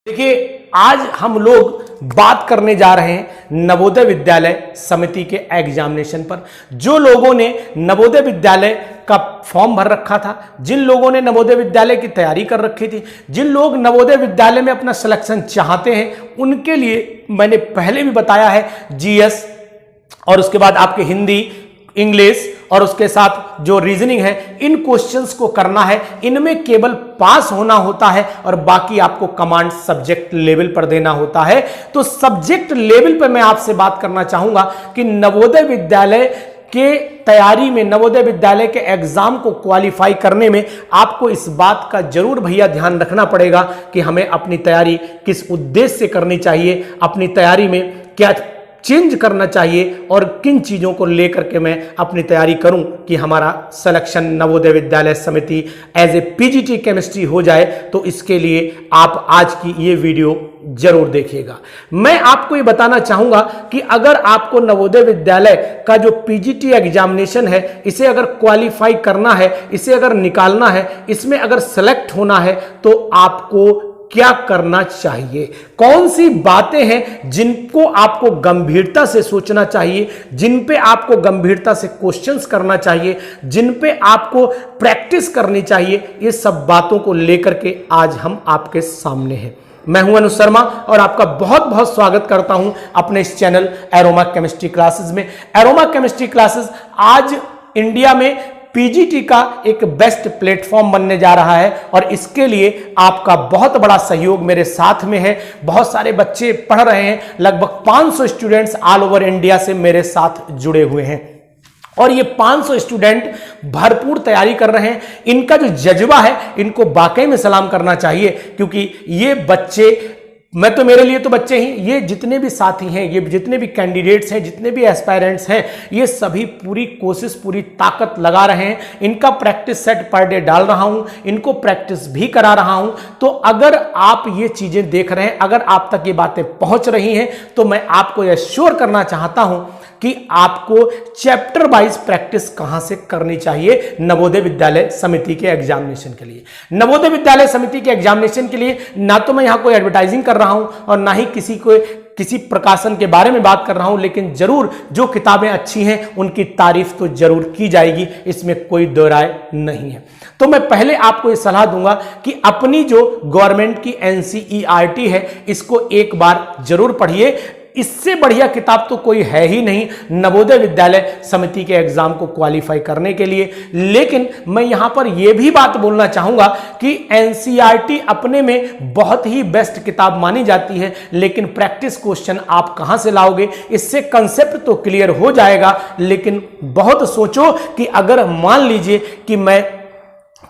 देखिए, आज हम लोग बात करने जा रहे हैं नवोदय विद्यालय समिति के एग्जामिनेशन पर। जो लोगों ने नवोदय विद्यालय का फॉर्म भर रखा था, जिन लोगों ने नवोदय विद्यालय की तैयारी कर रखी थी, जिन लोग नवोदय विद्यालय में अपना सिलेक्शन चाहते हैं, उनके लिए मैंने पहले भी बताया है जीएस और उसके बाद आपके हिंदी, इंग्लिश और उसके साथ जो रीजनिंग है, इन क्वेश्चंस को करना है। इनमें केवल पास होना होता है और बाकी आपको कमांड सब्जेक्ट लेवल पर देना होता है। तो सब्जेक्ट लेवल पर मैं आपसे बात करना चाहूंगा कि नवोदय विद्यालय के तैयारी में, नवोदय विद्यालय के एग्जाम को क्वालिफाई करने में आपको इस बात का जरूर भैया ध्यान रखना पड़ेगा कि हमें अपनी तैयारी किस उद्देश्य से करनी चाहिए, अपनी तैयारी में क्या चेंज करना चाहिए और किन चीज़ों को लेकर के मैं अपनी तैयारी करूं कि हमारा सिलेक्शन नवोदय विद्यालय समिति एज ए पीजीटी केमिस्ट्री हो जाए। तो इसके लिए आप आज की ये वीडियो जरूर देखिएगा। मैं आपको ये बताना चाहूंगा कि अगर आपको नवोदय विद्यालय का जो पीजीटी एग्जामिनेशन है, इसे अगर क्वालिफाई करना है, इसे अगर निकालना है, इसमें अगर सेलेक्ट होना है, तो आपको क्या करना चाहिए, कौन सी बातें हैं जिनको आपको गंभीरता से सोचना चाहिए, जिन पे आपको गंभीरता से क्वेश्चंस करना चाहिए, जिन पे आपको प्रैक्टिस करनी चाहिए, ये सब बातों को लेकर के आज हम आपके सामने हैं। मैं हूं अनुज शर्मा और आपका बहुत बहुत स्वागत करता हूं अपने इस चैनल एरोमा केमिस्ट्री क्लासेस में। एरोमा केमिस्ट्री क्लासेस आज इंडिया में पीजीटी का एक बेस्ट प्लेटफॉर्म बनने जा रहा है और इसके लिए आपका बहुत बड़ा सहयोग मेरे साथ में है। बहुत सारे बच्चे पढ़ रहे हैं, लगभग 500 स्टूडेंट्स ऑल ओवर इंडिया से मेरे साथ जुड़े हुए हैं और ये 500 स्टूडेंट भरपूर तैयारी कर रहे हैं। इनका जो जज्बा है, इनको वाकई में सलाम करना चाहिए, क्योंकि ये बच्चे, मैं तो, मेरे लिए तो बच्चे ही, ये जितने भी साथी हैं, ये जितने भी कैंडिडेट्स हैं, जितने भी एस्पायरेंट्स हैं, ये सभी पूरी कोशिश, पूरी ताकत लगा रहे हैं। इनका प्रैक्टिस सेट पर डे डाल रहा हूं, इनको प्रैक्टिस भी करा रहा हूं। तो अगर आप ये चीजें देख रहे हैं, अगर आप तक ये बातें पहुंच रही हैं, तो मैं आपको यह श्योर करना चाहता हूं कि आपको चैप्टर वाइज प्रैक्टिस कहां से करनी चाहिए नवोदय विद्यालय समिति के एग्जामिनेशन के लिए। नवोदय विद्यालय समिति के एग्जामिनेशन के लिए ना तो मैं यहां कोई एडवर्टाइजिंग कर रहा हूं और ना ही किसी प्रकाशन के बारे में बात कर रहा हूं, लेकिन जरूर जो किताबें अच्छी हैं उनकी तारीफ तो जरूर की जाएगी, इसमें कोई दो राय नहीं है। तो मैं पहले आपको यह सलाह दूंगा कि अपनी जो गवर्नमेंट की एनसीईआरटी है, इसको एक बार जरूर पढ़िए। इससे बढ़िया किताब तो कोई है ही नहीं नवोदय विद्यालय समिति के एग्जाम को क्वालिफाई करने के लिए। लेकिन मैं यहां पर यह भी बात बोलना चाहूंगा कि एनसीईआरटी अपने में बहुत ही बेस्ट किताब मानी जाती है, लेकिन प्रैक्टिस क्वेश्चन आप कहां से लाओगे, इससे कंसेप्ट तो क्लियर हो जाएगा, लेकिन बहुत सोचो कि अगर मान लीजिए कि मैं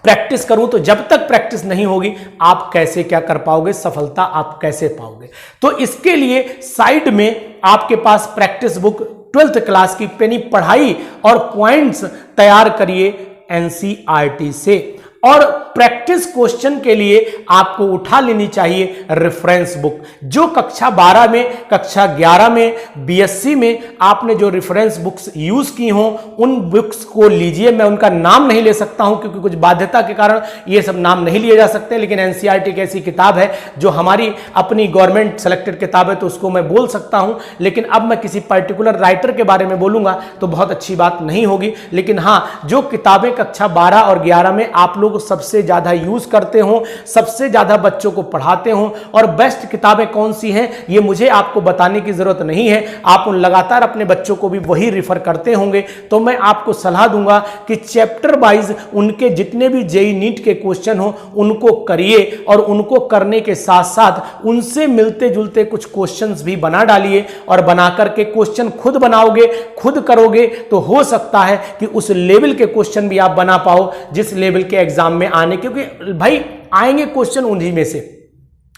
प्रैक्टिस करूं, तो जब तक प्रैक्टिस नहीं होगी आप कैसे क्या कर पाओगे, सफलता आप कैसे पाओगे। तो इसके लिए साइड में आपके पास प्रैक्टिस बुक 12th क्लास की पेनी पढ़ाई और पॉइंट्स तैयार करिए एनसीईआरटी से। और प्रैक्टिस क्वेश्चन के लिए आपको उठा लेनी चाहिए रेफरेंस बुक। जो कक्षा 12 में, कक्षा 11 में, बीएससी में आपने जो रेफरेंस बुक्स यूज की हो, उन बुक्स को लीजिए। मैं उनका नाम नहीं ले सकता हूं क्योंकि कुछ बाध्यता के कारण ये सब नाम नहीं लिए जा सकते, लेकिन एनसीईआरटी एक ऐसी किताब है जो हमारी अपनी गवर्नमेंट सेलेक्टेड किताब है, तो उसको मैं बोल सकता हूं। लेकिन अब मैं किसी पर्टिकुलर राइटर के बारे में बोलूंगा तो बहुत अच्छी बात नहीं होगी। लेकिन हां, जो किताबें कक्षा 12 और 11 में आप लोग सबसे ज्यादा यूज करते हो, सबसे ज्यादा बच्चों को पढ़ाते हो, और बेस्ट किताबें कौन सी हैं ये मुझे आपको बताने की जरूरत नहीं है, आप उन लगातार अपने बच्चों को भी वही रिफर करते होंगे। तो मैं आपको सलाह दूंगा कि चैप्टर वाइज उनके जितने भी जेईई नीट के क्वेश्चन हो उनको करिए, और उनको करने के साथ साथ उनसे मिलते जुलते कुछ क्वेश्चंस भी बना डालिए, और बना करके क्वेश्चन खुद बनाओगे, खुद करोगे, तो हो सकता है कि उस लेवल के क्वेश्चन भी आप बना पाओ जिस लेवल के एग्जाम में आने, क्योंकि भाई आएंगे क्वेश्चन उन्हीं में से,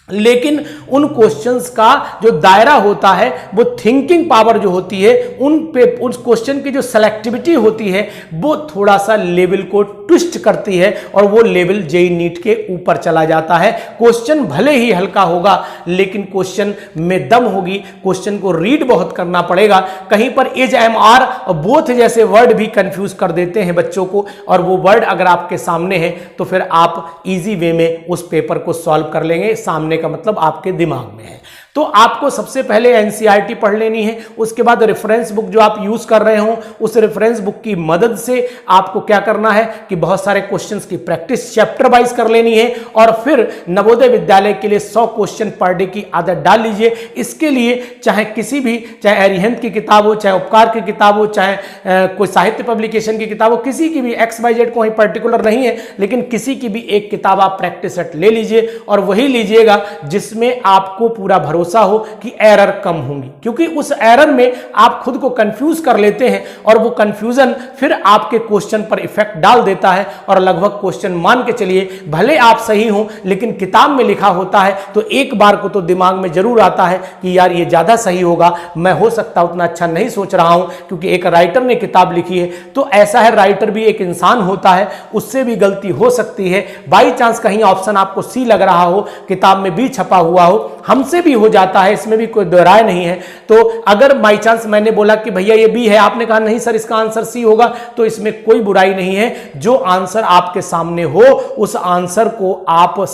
लेकिन उन क्वेश्चंस का जो दायरा होता है, वो थिंकिंग पावर जो होती है, उस क्वेश्चन की जो सेलेक्टिविटी होती है, वो थोड़ा सा लेवल को ट्विस्ट करती है और वो लेवल जेईई नीट के ऊपर चला जाता है। क्वेश्चन भले ही हल्का होगा, लेकिन क्वेश्चन में दम होगी, क्वेश्चन को रीड बहुत करना पड़ेगा। कहीं पर इज, एम, आर और बोथ जैसे वर्ड भी कंफ्यूज कर देते हैं बच्चों को, और वो वर्ड अगर आपके सामने है तो फिर आप इजी वे में उस पेपर को सॉल्व कर लेंगे। सामने बोलने का मतलब आपके दिमाग में है। तो आपको सबसे पहले एनसीईआरटी पढ़ लेनी है, उसके बाद रेफरेंस बुक जो आप यूज कर रहे हो उस रेफरेंस बुक की मदद से आपको क्या करना है कि बहुत सारे क्वेश्चंस की प्रैक्टिस चैप्टर वाइज कर लेनी है और फिर नवोदय विद्यालय के लिए 100 क्वेश्चन पर डे की आदत डाल लीजिए। इसके लिए चाहे किसी भी, चाहे अरिहंत की किताब हो, चाहे उपकार की किताब हो, चाहे कोई साहित्य पब्लिकेशन की किताब हो, किसी की भी, XYZ कोई पर्टिकुलर नहीं है, लेकिन किसी की भी एक किताब आप प्रैक्टिस सेट ले लीजिए और वही लीजिएगा जिसमें आपको पूरा भरोसा हो कि एरर कम होंगी, क्योंकि उस एरर में आप खुद को कंफ्यूज कर लेते हैं और वो कंफ्यूजन फिर आपके क्वेश्चन पर इफेक्ट डाल देता है और लगभग क्वेश्चन मान के चलिए भले आप सही हो लेकिन किताब में लिखा होता है तो एक बार को तो दिमाग में जरूर आता है कि यार ये ज्यादा सही होगा, मैं हो सकता उतना अच्छा नहीं सोच रहा हूं क्योंकि एक राइटर ने किताब लिखी है। तो ऐसा है, राइटर भी एक इंसान होता है, उससे भी गलती हो सकती है। बाई चांस कहीं ऑप्शन आपको सी लग रहा हो, किताब में बी छपा हुआ हो, हमसे भी हो जाता है, इसमें भी कोई दोहराय नहीं है। तो अगर बाई चांस मैंने बोला कि भैया ये बी है, आपने कहा नहीं सर इसका आंसर सी होगा, तो इसमें कोई बुराई नहीं है। जो आंसर आपके सामने हो उस आंसर को आप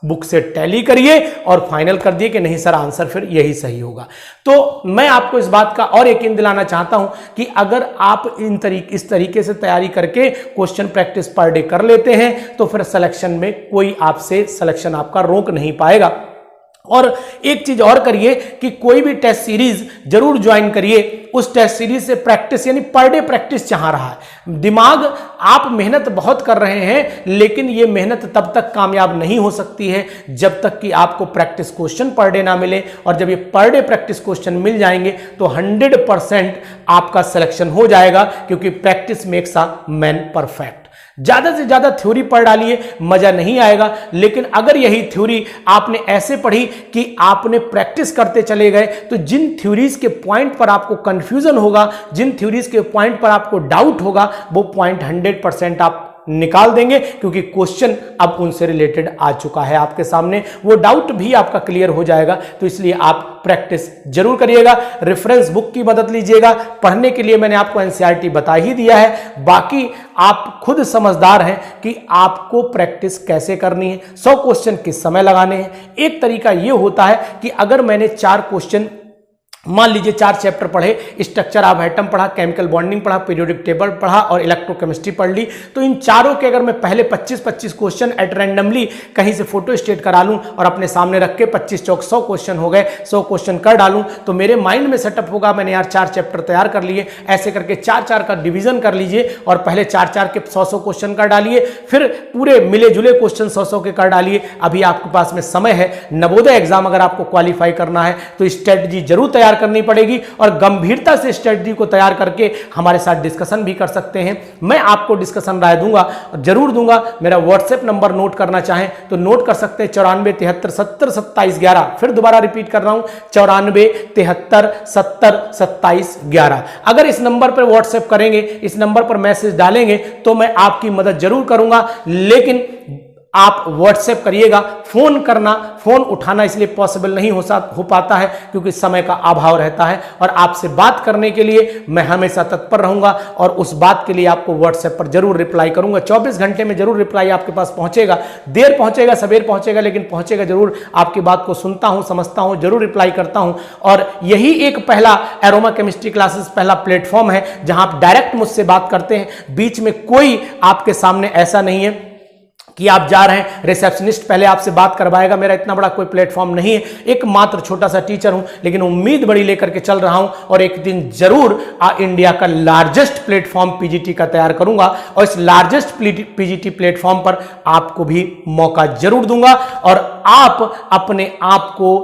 बुक से टैली करिए और फाइनल कर दिए कि नहीं सर आंसर फिर यही सही होगा। तो मैं आपको इस बात का और यकीन दिलाना चाहता हूं कि अगर आप इस तरीके से तैयारी करके क्वेश्चन प्रैक्टिस पर डे कर लेते हैं तो फिर सिलेक्शन में कोई आपसे सिलेक्शन आपका रोक नहीं पाएगा। और एक चीज और करिए कि कोई भी टेस्ट सीरीज जरूर ज्वाइन करिए, उस टेस्ट सीरीज से प्रैक्टिस यानी पर डे प्रैक्टिस चाह रहा है दिमाग। आप मेहनत बहुत कर रहे हैं लेकिन ये मेहनत तब तक कामयाब नहीं हो सकती है जब तक कि आपको प्रैक्टिस क्वेश्चन पर डे ना मिले, और जब ये पर डे प्रैक्टिस क्वेश्चन मिल जाएंगे तो 100% आपका सिलेक्शन हो जाएगा, क्योंकि practice makes a man perfect. ज्यादा से ज्यादा थ्योरी पढ़ डालिए, मजा नहीं आएगा, लेकिन अगर यही थ्योरी आपने ऐसे पढ़ी कि आपने प्रैक्टिस करते चले गए तो जिन थ्योरीज के पॉइंट पर आपको कंफ्यूजन होगा, जिन थ्योरीज के पॉइंट पर आपको डाउट होगा, वो पॉइंट 100% आप निकाल देंगे, क्योंकि क्वेश्चन अब उनसे रिलेटेड आ चुका है आपके सामने, वो डाउट भी आपका क्लियर हो जाएगा। तो इसलिए आप प्रैक्टिस जरूर करिएगा, रेफरेंस बुक की मदद लीजिएगा। पढ़ने के लिए मैंने आपको एनसीईआरटी बता ही दिया है, बाकी आप खुद समझदार हैं कि आपको प्रैक्टिस कैसे करनी है, 100 क्वेश्चन किस समय लगाने हैं। एक तरीका यह होता है कि अगर मैंने 4 क्वेश्चन, मान लीजिए 4 चैप्टर पढ़े, स्ट्रक्चर ऑफ एटम पढ़ा, केमिकल बॉन्डिंग पढ़ा, पीरियोडिक टेबल पढ़ा और इलेक्ट्रोकेमिस्ट्री पढ़ ली, तो इन चारों के अगर मैं पहले 25-25 क्वेश्चन एट रैंडमली कहीं से फोटो स्टेट करा लूं और अपने सामने रख के 25 चौक 100 क्वेश्चन हो गए, 100 क्वेश्चन कर डालूं, तो मेरे माइंड में सेटअप होगा मैंने यार 4 चैप्टर तैयार कर लिए। ऐसे करके 4-4 का डिवीजन कर लीजिए और पहले 4-4 के 100-100 क्वेश्चन कर डालिए, फिर पूरे मिले जुले क्वेश्चन 100-100 के कर डालिए। अभी आपके पास में समय है, नवोदय एग्जाम अगर आपको क्वालिफाई करना है तो स्ट्रेटजी जरूर तैयार करनी पड़ेगी और गंभीरता से स्ट्रेटजी को तैयार करके हमारे साथ डिस्कशन भी कर सकते हैं। मैं आपको डिस्कशन राय दूंगा, जरूर दूंगा। मेरा व्हाट्सएप नंबर नोट करना चाहें तो नोट कर सकते हैं, 94 73 70 27 11। फिर दोबारा रिपीट कर रहा हूं, 94 73 70 27 11। अगर इस नंबर पर व्हाट्सएप करेंगे, इस नंबर पर मैसेज डालेंगे तो मैं आपकी मदद जरूर करूंगा, लेकिन आप व्हाट्सएप करिएगा। फोन करना, फोन उठाना इसलिए पॉसिबल नहीं हो पाता है क्योंकि समय का अभाव रहता है, और आपसे बात करने के लिए मैं हमेशा तत्पर रहूंगा और उस बात के लिए आपको व्हाट्सएप पर जरूर रिप्लाई करूंगा। 24 घंटे में जरूर रिप्लाई आपके पास पहुंचेगा, देर पहुंचेगा सवेर पहुंचेगा, लेकिन पहुंचेगा जरूर। आपकी बात को सुनता हूं, समझता हूं, जरूर रिप्लाई करता हूं। और यही एक पहला एरोमा केमिस्ट्री क्लासेस पहला प्लेटफॉर्म है जहां आप डायरेक्ट मुझसे बात करते हैं। बीच में कोई आपके सामने ऐसा नहीं है कि आप जा रहे हैं रिसेप्शनिस्ट पहले आपसे बात करवाएगा। मेरा इतना बड़ा कोई प्लेटफॉर्म नहीं है, एक मात्र छोटा सा टीचर हूं, लेकिन उम्मीद बड़ी लेकर के चल रहा हूं और एक दिन जरूर इंडिया का लार्जेस्ट प्लेटफॉर्म पीजीटी का तैयार करूंगा और इस लार्जेस्ट पीजीटी प्लेटफॉर्म पर आपको भी मौका जरूर दूंगा और आप अपने आप को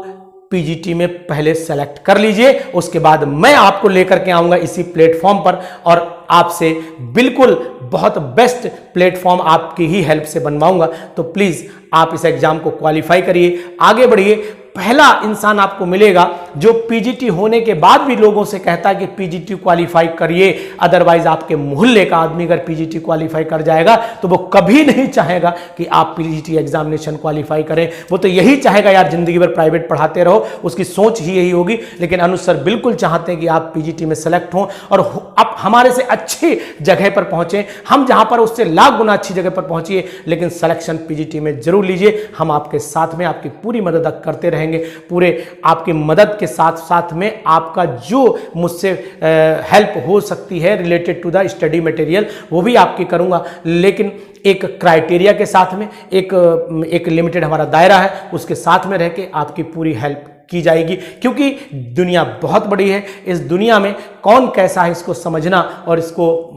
पीजीटी में पहले सेलेक्ट कर लीजिए। उसके बाद मैं आपको लेकर के आऊंगा इसी प्लेटफॉर्म पर और आपसे बिल्कुल बहुत बेस्ट प्लेटफॉर्म आपकी ही हेल्प से बनवाऊंगा। तो प्लीज आप इस एग्जाम को क्वालिफाई करिए, आगे बढ़िए। पहला इंसान आपको मिलेगा जो पीजीटी होने के बाद भी लोगों से कहता है कि पीजीटी क्वालिफाई करिए, अदरवाइज आपके मोहल्ले का आदमी अगर पीजीटी क्वालिफाई कर जाएगा तो वो कभी नहीं चाहेगा कि आप पीजीटी एग्जामिनेशन क्वालिफाई करें। वो तो यही चाहेगा यार जिंदगी भर प्राइवेट पढ़ाते रहो, उसकी सोच ही यही होगी। लेकिन अनुज सर बिल्कुल चाहते हैं कि आप पीजीटी में सेलेक्ट हों और आप हमारे से अच्छी जगह पर पहुंचे, हम जहां पर उससे लाख गुना अच्छी जगह पर पहुंचिए, लेकिन सिलेक्शन पीजीटी में जरूर लीजिए। हम आपके साथ में आपकी पूरी मदद करते रहेंगे, पूरे आपकी मदद के साथ साथ में आपका जो मुझसे हेल्प हो सकती है related to the study material वो भी आपकी करूंगा। लेकिन एक क्राइटेरिया के साथ में, एक लिमिटेड हमारा दायरा है, उसके साथ में रह के आपकी पूरी हेल्प की जाएगी। क्योंकि दुनिया बहुत बड़ी है, इस दुनिया में कौन कैसा है इसको समझना और इसको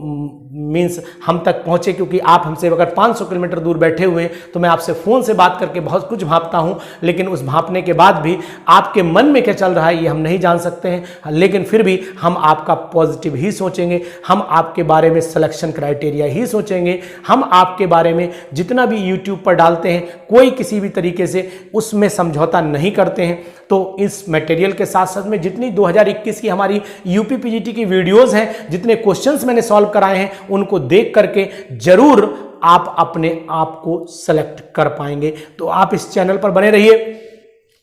मीन्स हम तक पहुंचे। क्योंकि आप हमसे अगर 500 किलोमीटर दूर बैठे हुए हैं तो मैं आपसे फ़ोन से बात करके बहुत कुछ भांपता हूं, लेकिन उस भांपने के बाद भी आपके मन में क्या चल रहा है ये हम नहीं जान सकते हैं। लेकिन फिर भी हम आपका पॉजिटिव ही सोचेंगे, हम आपके बारे में सिलेक्शन क्राइटेरिया ही सोचेंगे, हम आपके बारे में जितना भी यूट्यूब पर डालते हैं कोई किसी भी तरीके से उसमें समझौता नहीं करते हैं। तो इस मटेरियल के साथ साथ में जितनी 2021 की हमारी यूपी पीजीटी की वीडियोस हैं, जितने क्वेश्चंस मैंने सॉल्व कराए हैं, उनको देख करके जरूर आप अपने आप को सेलेक्ट कर पाएंगे। तो आप इस चैनल पर बने रहिए,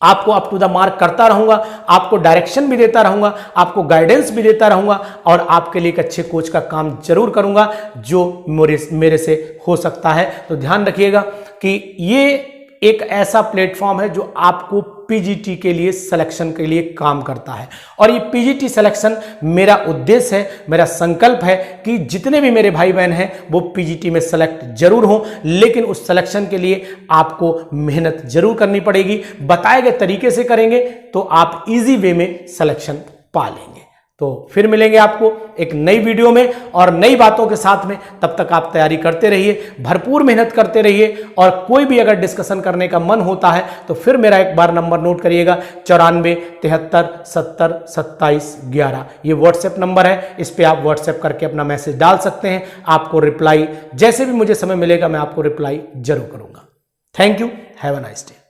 आपको अप टू द मार्क करता रहूंगा, आपको डायरेक्शन भी देता रहूंगा, आपको गाइडेंस भी देता रहूंगा और आपके लिए एक अच्छे कोच का काम जरूर करूंगा जो मेरे से हो सकता है। तो ध्यान रखिएगा कि ये एक ऐसा प्लेटफॉर्म है जो आपको पीजीटी के लिए सिलेक्शन के लिए काम करता है। और ये पीजीटी सिलेक्शन मेरा उद्देश्य है, मेरा संकल्प है कि जितने भी मेरे भाई बहन हैं वो पीजीटी में सेलेक्ट जरूर हों। लेकिन उस सिलेक्शन के लिए आपको मेहनत जरूर करनी पड़ेगी। बताए गए तरीके से करेंगे तो आप इजी वे में सिलेक्शन पा लेंगे। तो फिर मिलेंगे आपको एक नई वीडियो में और नई बातों के साथ में। तब तक आप तैयारी करते रहिए, भरपूर मेहनत करते रहिए। और कोई भी अगर डिस्कशन करने का मन होता है तो फिर मेरा एक बार नंबर नोट करिएगा, 94 73 70 27 11। ये व्हाट्सएप नंबर है, इस पर आप व्हाट्सएप करके अपना मैसेज डाल सकते हैं। आपको रिप्लाई जैसे भी मुझे समय मिलेगा मैं आपको रिप्लाई जरूर करूंगा। Thank you, have a nice day.